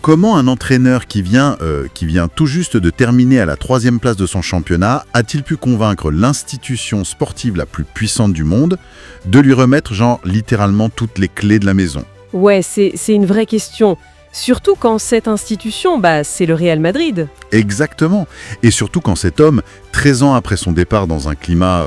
Comment un entraîneur qui vient tout juste de terminer à la 3e place de son championnat a-t-il pu convaincre l'institution sportive la plus puissante du monde de lui remettre, littéralement toutes les clés de la maison? Ouais, c'est une vraie question. Surtout quand cette institution, c'est le Real Madrid. Exactement. Et surtout quand cet homme, 13 ans après son départ dans un climat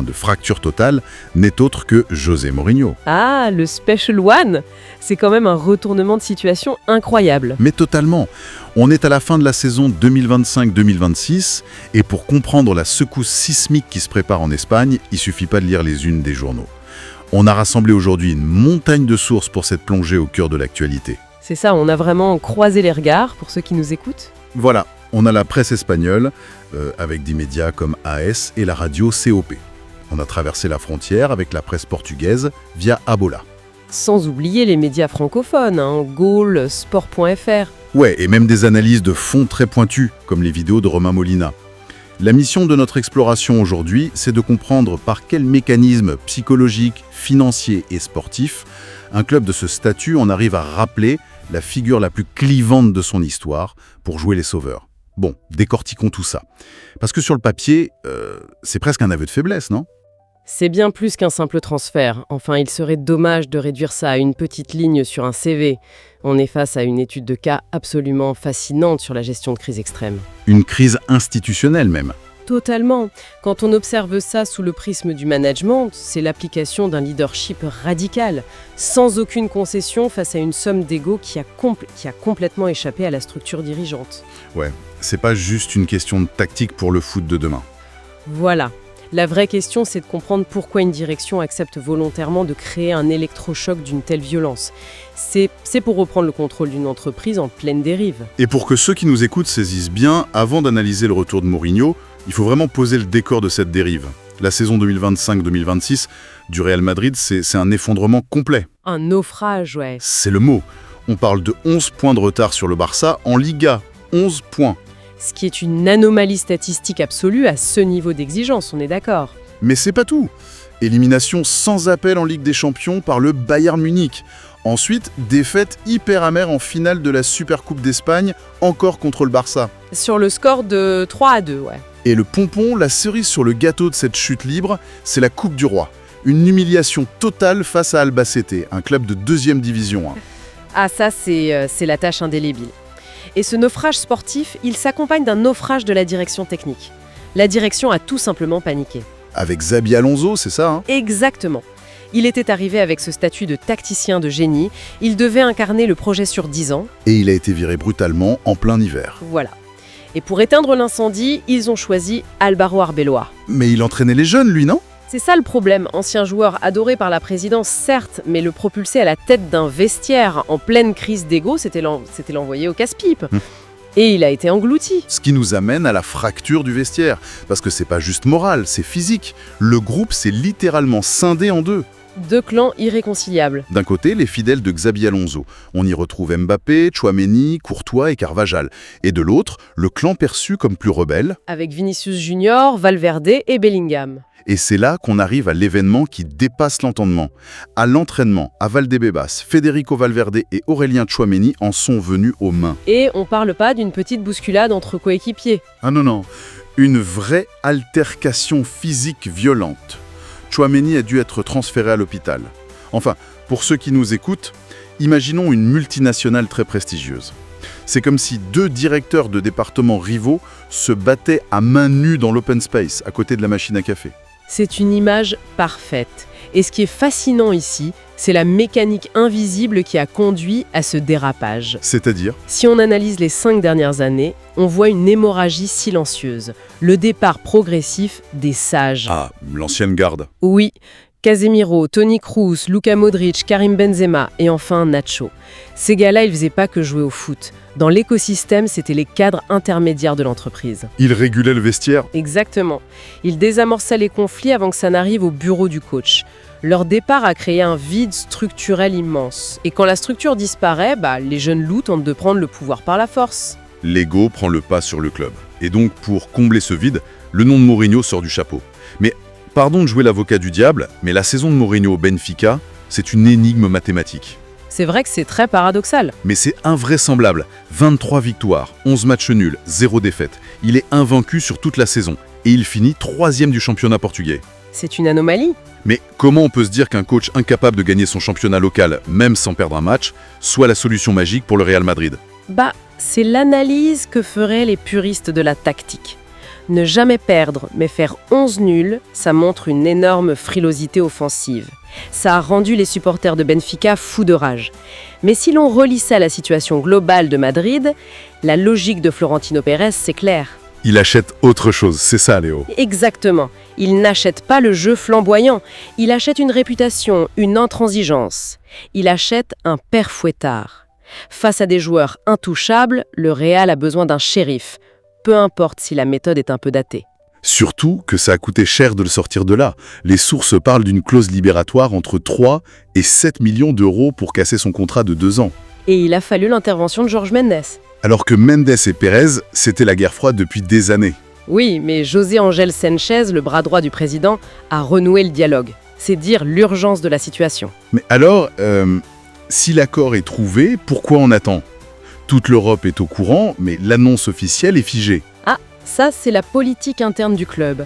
de fracture totale, n'est autre que José Mourinho. Ah, le Special One. C'est quand même un retournement de situation incroyable. Mais totalement. On est à la fin de la saison 2025-2026 et pour comprendre la secousse sismique qui se prépare en Espagne, il suffit pas de lire les unes des journaux. On a rassemblé aujourd'hui une montagne de sources pour cette plongée au cœur de l'actualité. C'est ça, on a vraiment croisé les regards pour ceux qui nous écoutent. Voilà, on a la presse espagnole, avec des médias comme AS et la radio COP. On a traversé la frontière avec la presse portugaise via Abola. Sans oublier les médias francophones, Gaulle, Sport.fr. Ouais, et même des analyses de fond très pointues, comme les vidéos de Romain Molina. La mission de notre exploration aujourd'hui, c'est de comprendre par quel mécanisme psychologique, financier et sportif un club de ce statut en arrive à rappeler la figure la plus clivante de son histoire pour jouer les sauveurs. Bon, décortiquons tout ça. Parce que sur le papier, c'est presque un aveu de faiblesse, non ? C'est bien plus qu'un simple transfert. Enfin, il serait dommage de réduire ça à une petite ligne sur un CV. On est face à une étude de cas absolument fascinante sur la gestion de crise extrême. Une crise institutionnelle même. Totalement. Quand on observe ça sous le prisme du management, c'est l'application d'un leadership radical, sans aucune concession face à une somme d'ego qui a complètement échappé à la structure dirigeante. Ouais, c'est pas juste une question de tactique pour le foot de demain. Voilà. La vraie question, c'est de comprendre pourquoi une direction accepte volontairement de créer un électrochoc d'une telle violence. C'est pour reprendre le contrôle d'une entreprise en pleine dérive. Et pour que ceux qui nous écoutent saisissent bien, avant d'analyser le retour de Mourinho, il faut vraiment poser le décor de cette dérive. La saison 2025-2026 du Real Madrid, c'est un effondrement complet. Un naufrage, ouais. C'est le mot. On parle de 11 points de retard sur le Barça en Liga. 11 points. Ce qui est une anomalie statistique absolue à ce niveau d'exigence, on est d'accord. Mais c'est pas tout. Élimination sans appel en Ligue des Champions par le Bayern Munich. Ensuite, défaite hyper amère en finale de la Supercoupe d'Espagne, encore contre le Barça. Sur le score de 3-2, ouais. Et le pompon, la cerise sur le gâteau de cette chute libre, c'est la Coupe du Roi. Une humiliation totale face à Albacete, un club de 2e division. Ah ça, c'est la tâche indélébile. Et ce naufrage sportif, il s'accompagne d'un naufrage de la direction technique. La direction a tout simplement paniqué. Avec Xabi Alonso, c'est ça, Exactement. Il était arrivé avec ce statut de tacticien de génie. Il devait incarner le projet sur 10 ans. Et il a été viré brutalement en plein hiver. Voilà. Et pour éteindre l'incendie, ils ont choisi Álvaro Arbeloa. Mais il entraînait les jeunes, lui, non ? C'est ça le problème. Ancien joueur adoré par la présidence, certes, mais le propulser à la tête d'un vestiaire en pleine crise d'ego, c'était l'envoyer au casse-pipe. Et il a été englouti. Ce qui nous amène à la fracture du vestiaire. Parce que c'est pas juste moral, c'est physique. Le groupe s'est littéralement scindé en deux. 2 clans irréconciliables. D'un côté, les fidèles de Xabi Alonso. On y retrouve Mbappé, Tchouaméni, Courtois et Carvajal. Et de l'autre, le clan perçu comme plus rebelle. Avec Vinicius Junior, Valverde et Bellingham. Et c'est là qu'on arrive à l'événement qui dépasse l'entendement. À l'entraînement, à Valdebebas, Federico Valverde et Aurélien Tchouaméni en sont venus aux mains. Et on parle pas d'une petite bousculade entre coéquipiers. Ah non. Une vraie altercation physique violente. Tchouaméni a dû être transféré à l'hôpital. Enfin, pour ceux qui nous écoutent, imaginons une multinationale très prestigieuse. C'est comme si 2 directeurs de départements rivaux se battaient à main nue dans l'open space, à côté de la machine à café. C'est une image parfaite. Et ce qui est fascinant ici, c'est la mécanique invisible qui a conduit à ce dérapage. C'est-à-dire ? Si on analyse les 5 dernières années, on voit une hémorragie silencieuse, le départ progressif des sages. Ah, l'ancienne garde. Oui, Casemiro, Toni Kroos, Luka Modric, Karim Benzema et enfin Nacho. Ces gars-là, ils faisaient pas que jouer au foot. Dans l'écosystème, c'était les cadres intermédiaires de l'entreprise. Ils régulaient le vestiaire ? Exactement. Ils désamorçaient les conflits avant que ça n'arrive au bureau du coach. Leur départ a créé un vide structurel immense. Et quand la structure disparaît, les jeunes loups tentent de prendre le pouvoir par la force. L'ego prend le pas sur le club. Et donc, pour combler ce vide, le nom de Mourinho sort du chapeau. Mais, pardon de jouer l'avocat du diable, mais la saison de Mourinho au Benfica, c'est une énigme mathématique. C'est vrai que c'est très paradoxal. Mais c'est invraisemblable. 23 victoires, 11 matchs nuls, 0 défaite. Il est invaincu sur toute la saison. Et il finit 3e du championnat portugais. C'est une anomalie. Mais comment on peut se dire qu'un coach incapable de gagner son championnat local, même sans perdre un match, soit la solution magique pour le Real Madrid? C'est l'analyse que feraient les puristes de la tactique. Ne jamais perdre, mais faire 11 nuls, ça montre une énorme frilosité offensive. Ça a rendu les supporters de Benfica fous de rage. Mais si l'on relie ça à la situation globale de Madrid, la logique de Florentino Pérez, c'est clair. Il achète autre chose, c'est ça, Léo. Exactement. Il n'achète pas le jeu flamboyant. Il achète une réputation, une intransigeance. Il achète un père fouettard. Face à des joueurs intouchables, le Real a besoin d'un shérif. Peu importe si la méthode est un peu datée. Surtout que ça a coûté cher de le sortir de là. Les sources parlent d'une clause libératoire entre 3 et 7 millions d'euros pour casser son contrat de 2 ans. Et il a fallu l'intervention de Jorge Mendes. Alors que Mendes et Pérez, c'était la guerre froide depuis des années. Oui, mais José Ángel Sánchez, le bras droit du président, a renoué le dialogue. C'est dire l'urgence de la situation. Mais alors, si l'accord est trouvé, pourquoi on attend? Toute l'Europe est au courant, mais l'annonce officielle est figée. Ça, c'est la politique interne du club.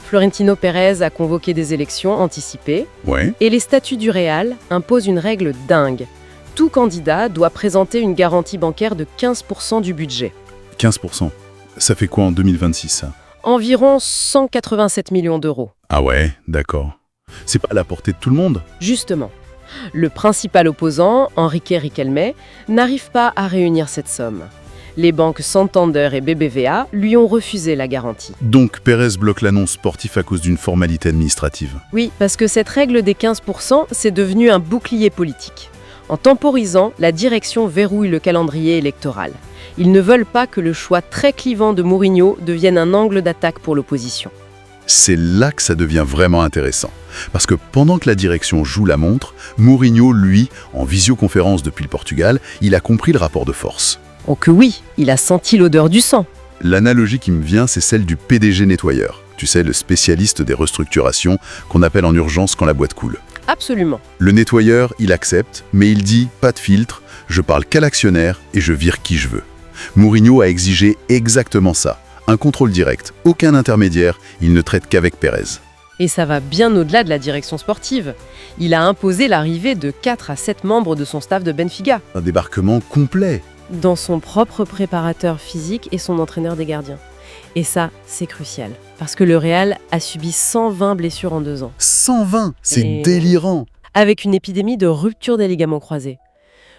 Florentino Pérez a convoqué des élections anticipées. Ouais. Et les statuts du Real imposent une règle dingue. Tout candidat doit présenter une garantie bancaire de 15% du budget. 15%. Ça fait quoi en 2026, ça? Environ 187 millions d'euros. Ah ouais, d'accord. C'est pas à la portée de tout le monde? Justement. Le principal opposant, Enrique Riquelme, n'arrive pas à réunir cette somme. Les banques Santander et BBVA lui ont refusé la garantie. Donc Pérez bloque l'annonce sportive à cause d'une formalité administrative. Oui, parce que cette règle des 15%, c'est devenu un bouclier politique. En temporisant, la direction verrouille le calendrier électoral. Ils ne veulent pas que le choix très clivant de Mourinho devienne un angle d'attaque pour l'opposition. C'est là que ça devient vraiment intéressant. Parce que pendant que la direction joue la montre, Mourinho, lui, en visioconférence depuis le Portugal, il a compris le rapport de force. Oh que oui, il a senti l'odeur du sang. L'analogie qui me vient, c'est celle du PDG nettoyeur. Tu sais, le spécialiste des restructurations qu'on appelle en urgence quand la boîte coule. Absolument. Le nettoyeur, il accepte, mais il dit « pas de filtre, je parle qu'à l'actionnaire et je vire qui je veux ». Mourinho a exigé exactement ça. Un contrôle direct, aucun intermédiaire, il ne traite qu'avec Pérez. Et ça va bien au-delà de la direction sportive. Il a imposé l'arrivée de 4 à 7 membres de son staff de Benfica. Un débarquement complet. Dans son propre préparateur physique et son entraîneur des gardiens. Et ça, c'est crucial. Parce que le Real a subi 120 blessures en 2 ans. 120, c'est Et- délirant. Avec une épidémie de rupture des ligaments croisés.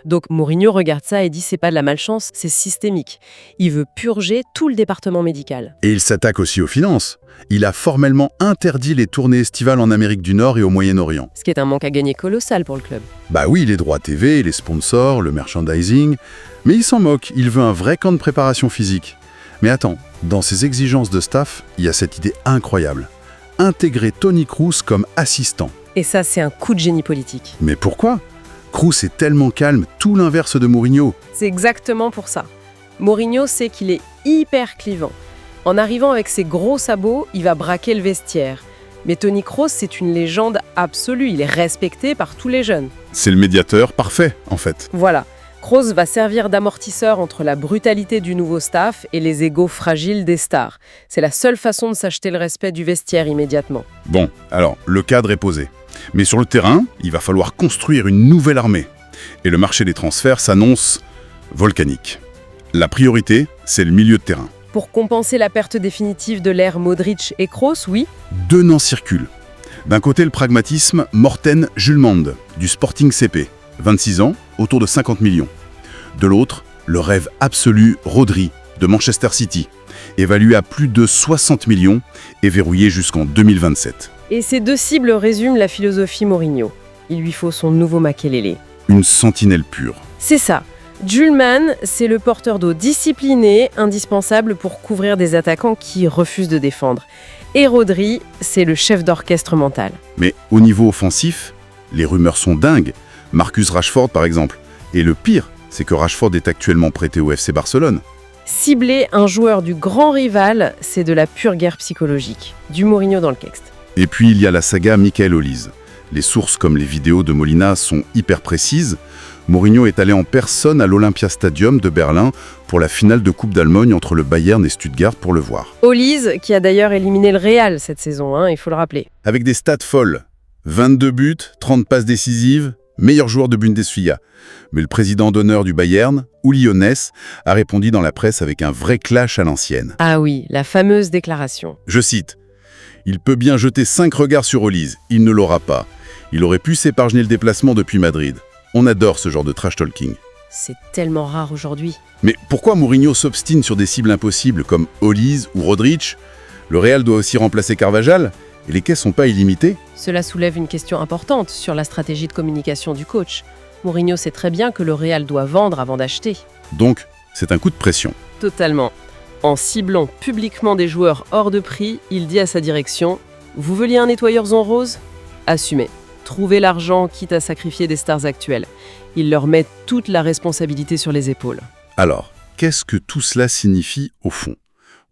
Donc Mourinho regarde ça et dit c'est pas de la malchance, c'est systémique. Il veut purger tout le département médical. Et il s'attaque aussi aux finances. Il a formellement interdit les tournées estivales en Amérique du Nord et au Moyen-Orient. Ce qui est un manque à gagner colossal pour le club. Bah oui, les droits TV, les sponsors, le merchandising. Mais il s'en moque, il veut un vrai camp de préparation physique. Mais attends, dans ses exigences de staff, il y a cette idée incroyable. Intégrer Toni Kroos comme assistant. Et ça, c'est un coup de génie politique. Mais pourquoi? Kroos est tellement calme, tout l'inverse de Mourinho. C'est exactement pour ça. Mourinho sait qu'il est hyper clivant. En arrivant avec ses gros sabots, il va braquer le vestiaire. Mais Toni Kroos, c'est une légende absolue. Il est respecté par tous les jeunes. C'est le médiateur parfait, en fait. Voilà. Kroos va servir d'amortisseur entre la brutalité du nouveau staff et les égos fragiles des stars. C'est la seule façon de s'acheter le respect du vestiaire immédiatement. Bon, alors, le cadre est posé. Mais sur le terrain, il va falloir construire une nouvelle armée. Et le marché des transferts s'annonce volcanique. La priorité, c'est le milieu de terrain. Pour compenser la perte définitive de l'ère Modric et Kroos, oui. 2 noms circulent. D'un côté, le pragmatisme, Morten Julmand, du Sporting CP, 26 ans, autour de 50 millions. De l'autre, le rêve absolu, Rodri, de Manchester City, évalué à plus de 60 millions et verrouillé jusqu'en 2027. Et ces deux cibles résument la philosophie Mourinho. Il lui faut son nouveau Makelele. Une sentinelle pure. C'est ça. Julman, c'est le porteur d'eau discipliné, indispensable pour couvrir des attaquants qui refusent de défendre. Et Rodri, c'est le chef d'orchestre mental. Mais au niveau offensif, les rumeurs sont dingues. Marcus Rashford, par exemple. Et le pire, c'est que Rashford est actuellement prêté au FC Barcelone. Cibler un joueur du grand rival, c'est de la pure guerre psychologique. Du Mourinho dans le texte. Et puis il y a la saga Michael Olise. Les sources comme les vidéos de Molina sont hyper précises. Mourinho est allé en personne à l'Olympiastadion de Berlin pour la finale de Coupe d'Allemagne entre le Bayern et Stuttgart pour le voir. Olise, qui a d'ailleurs éliminé le Real cette saison, il faut le rappeler. Avec des stats folles, 22 buts, 30 passes décisives, meilleur joueur de Bundesliga. Mais le président d'honneur du Bayern, Uli Hoeneß, a répondu dans la presse avec un vrai clash à l'ancienne. Ah oui, la fameuse déclaration. Je cite, « Il peut bien jeter 5 regards sur Olise, il ne l'aura pas. Il aurait pu s'épargner le déplacement depuis Madrid. On adore ce genre de trash-talking. » C'est tellement rare aujourd'hui. Mais pourquoi Mourinho s'obstine sur des cibles impossibles comme Olise ou Rodrić? Le Real doit aussi remplacer Carvajal et les caisses sont pas illimitées. Cela soulève une question importante sur la stratégie de communication du coach. Mourinho sait très bien que le Real doit vendre avant d'acheter. Donc, c'est un coup de pression. Totalement. En ciblant publiquement des joueurs hors de prix, il dit à sa direction « Vous vouliez un nettoyeur en rose? Assumez. Trouvez l'argent quitte à sacrifier des stars actuelles. » Il leur met toute la responsabilité sur les épaules. Alors, qu'est-ce que tout cela signifie au fond?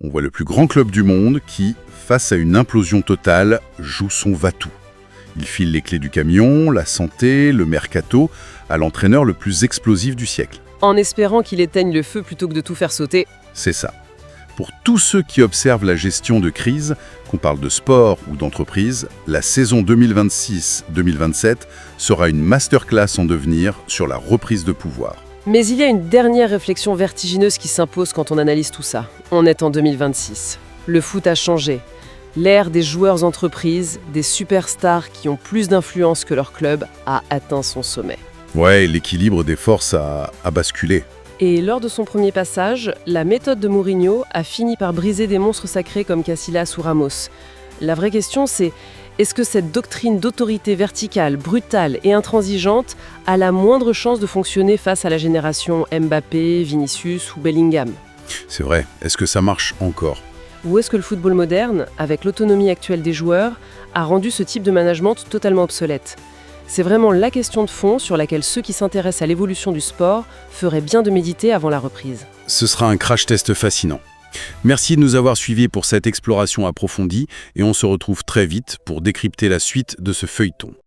On voit le plus grand club du monde qui, face à une implosion totale, joue son va-tout. Il file les clés du camion, la santé, le mercato, à l'entraîneur le plus explosif du siècle. En espérant qu'il éteigne le feu plutôt que de tout faire sauter. C'est ça. Pour tous ceux qui observent la gestion de crise, qu'on parle de sport ou d'entreprise, la saison 2026-2027 sera une masterclass en devenir sur la reprise de pouvoir. Mais il y a une dernière réflexion vertigineuse qui s'impose quand on analyse tout ça. On est en 2026. Le foot a changé. L'ère des joueurs entreprises, des superstars qui ont plus d'influence que leur club, a atteint son sommet. Ouais, l'équilibre des forces a basculé. Et lors de son premier passage, la méthode de Mourinho a fini par briser des monstres sacrés comme Casillas ou Ramos. La vraie question, c'est est-ce que cette doctrine d'autorité verticale, brutale et intransigeante a la moindre chance de fonctionner face à la génération Mbappé, Vinicius ou Bellingham? C'est vrai, est-ce que ça marche encore? Ou est-ce que le football moderne, avec l'autonomie actuelle des joueurs, a rendu ce type de management totalement obsolète? C'est vraiment la question de fond sur laquelle ceux qui s'intéressent à l'évolution du sport feraient bien de méditer avant la reprise. Ce sera un crash test fascinant. Merci de nous avoir suivis pour cette exploration approfondie et on se retrouve très vite pour décrypter la suite de ce feuilleton.